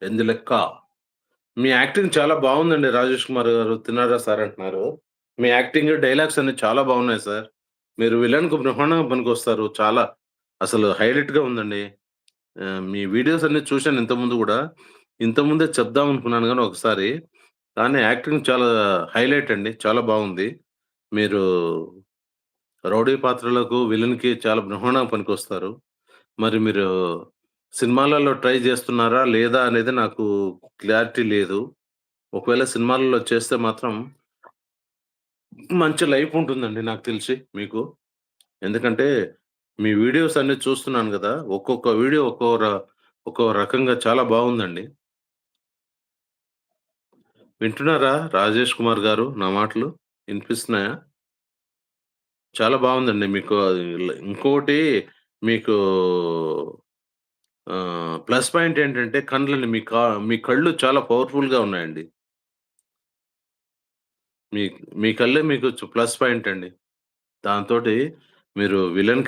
'ఎందులెక్క'. మీ acting చాలా బావుందండి 'రాజేష్ కుమార్' గారు. 'తిన్నారా సార్' అంటున్నారు. మీ యాక్టింగ్, డైలాగ్స్ అన్నీ చాలా బాగున్నాయి సార్. మీరు విలన్‌కు బ్రహ్మాండంగా పనికొస్తారు. చాలా అసలు హైలైట్‌గా ఉందండి. మీ వీడియోస్ అన్నీ చూశాను ఇంతకుముందు గూడా. ఇంతకుముందే చెప్దాం అనుకున్నాను గానీ ఒకసారి. కానీ యాక్టింగ్ చాలా హైలైట్ అండి. చాలా బాగుంది. మీరు రౌడీ పాత్రలకు, విలన్‌కి చాలా బ్రహ్మాండంగా పనికొస్తారు. మరి మీరు సినిమాలలో ట్రై జేస్తున్నారా? లేదా? అనేది నాకు క్లారిటీ లేదు. ఒకవేళ సినిమాలలో చేస్తే మాత్రం మంచి లైఫ్ ఉంటుందండి నాకు తెలిసి మీకు. ఎందుకంటే మీ వీడియోస్ అన్నీ చూస్తున్నాను గదా! ఒక్కొక్క వీడియో ఒక్కో రకంగా చాలా బావుందండి. వింటున్నారా 'రాజేష్ కుమార్' గారు నా మాటలు? ఇనిపిస్తున్నాయా? చాలా బావుందండి. మీకు ఇంకోటి మీకు ప్లస్ పాయింట్ ఏంటంటే కండ్లండి. మీ కళ్ళు చాలా పవర్‌ఫుల్‌గా ఉన్నాయండి. మీ మీ కళ్ళే మీకు ప్లస్ పాయింట్ అండి. దాంతోటి మీరు విలన్